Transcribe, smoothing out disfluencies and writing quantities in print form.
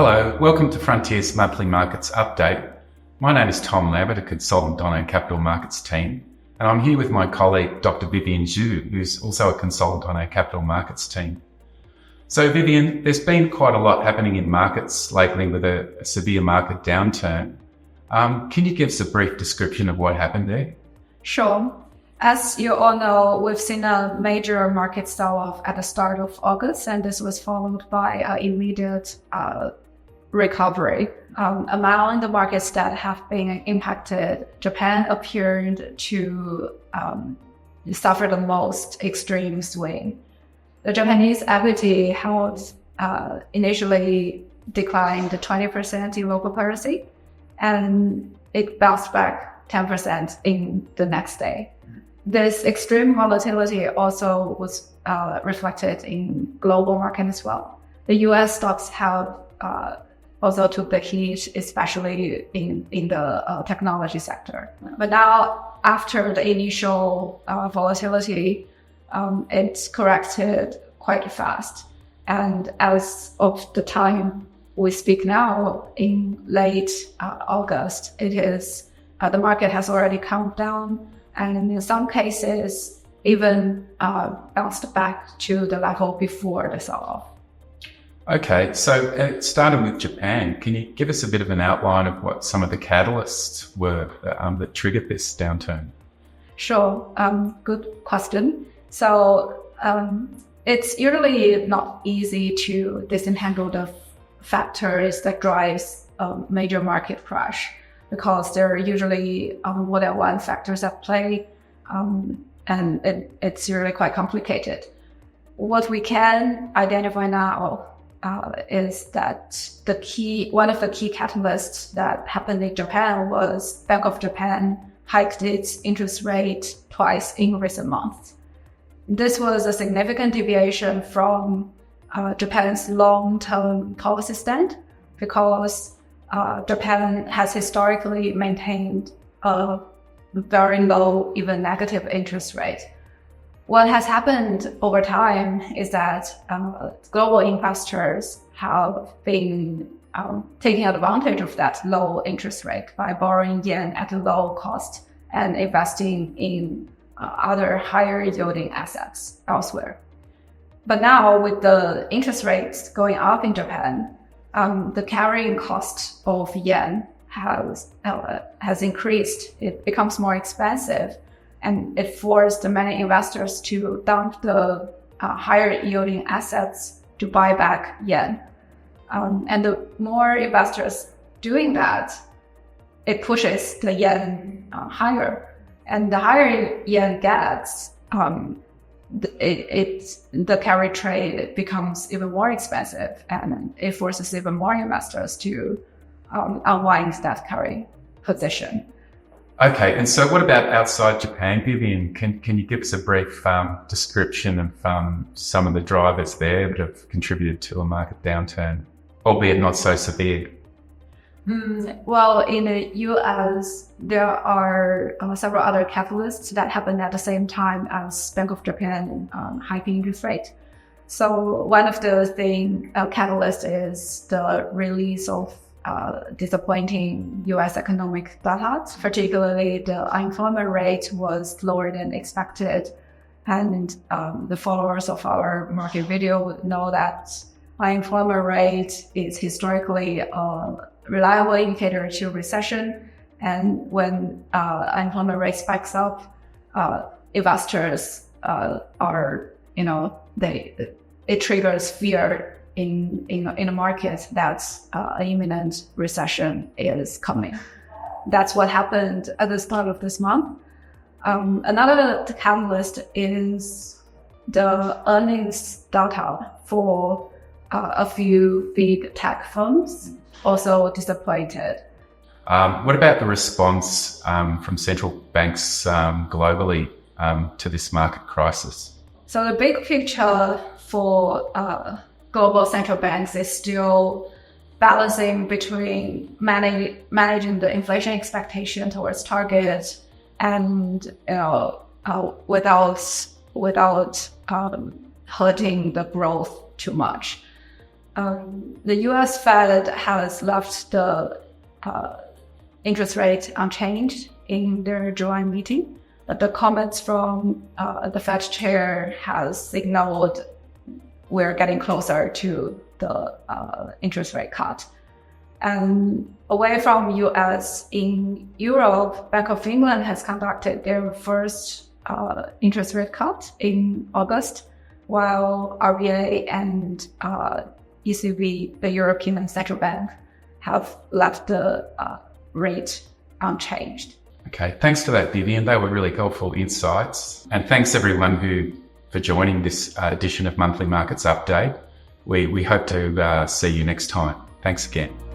Hello, welcome to Frontier's Monthly Markets Update. My name is Tom Lambert, a consultant on our capital markets team, and I'm here with my colleague, Dr. Vivian Xu, who's also a consultant on our capital markets team. So Vivian, there's been quite a lot happening in markets lately with a severe market downturn. Can you give us a brief description of what happened there? Sure. As you all know, we've seen a major market sell-off at the start of August, and this was followed by an immediate recovery. Among the markets that have been impacted, Japan appeared to suffer the most extreme swing. The Japanese equity held initially declined 20% in local currency, and it bounced back 10% in the next day. This extreme volatility also was reflected in global market as well. The US stocks have also took the heat, especially in the technology sector. But now, after the initial volatility, it's corrected quite fast. And as of the time we speak now, in late August, the market has already calmed down, and in some cases, even bounced back to the level before the sell-off. Okay, so starting with Japan, can you give us a bit of an outline of what some of the catalysts were that triggered this downturn? Sure, good question. So it's usually not easy to disentangle the factors that drives a major market crash, because there are usually more than one factors at play, and it's usually quite complicated. What we can identify now is that one of the key catalysts that happened in Japan was Bank of Japan hiked its interest rate twice in recent months. This was a significant deviation from Japan's long-term policy stand, because Japan has historically maintained a very low, even negative interest rate. What has happened over time is that global investors have been taking advantage of that low interest rate by borrowing yen at a low cost and investing in other higher yielding assets elsewhere. But now, with the interest rates going up in Japan, the carrying cost of yen has increased. It becomes more expensive, and it forced many investors to dump the higher yielding assets to buy back yen. And the more investors doing that, it pushes the yen higher. And the higher yen gets, the carry trade becomes even more expensive, and it forces even more investors to unwind that carry position. Okay, and so what about outside Japan, Vivian? Can you give us a brief description of some of the drivers there that have contributed to a market downturn, albeit not so severe? Well, in the US, there are several other catalysts that happen at the same time as Bank of Japan hiking interest rate. So one of the catalysts is the release of disappointing US economic data. Particularly, the unemployment rate was lower than expected. And the followers of our market video would know that unemployment rate is historically a reliable indicator to recession. And when unemployment rate spikes up, investors it triggers fear in a market that an imminent recession is coming. That's what happened at the start of this month. Another catalyst is the earnings data for a few big tech firms also disappointed. What about the response from central banks globally to this market crisis? So the big picture for global central banks is still balancing between managing the inflation expectation towards target and without hurting the growth too much. the US Fed has left the interest rate unchanged in their July meeting, but the comments from the Fed chair has signaled we're getting closer to the interest rate cut. And away from US, in Europe, Bank of England has conducted their first interest rate cut in August, while RBA and ECB, the European Central Bank, have left the rate unchanged. Okay, thanks for that, Vivian. They were really helpful insights. And thanks everyone for joining this edition of Monthly Markets Update. We hope to see you next time. Thanks again.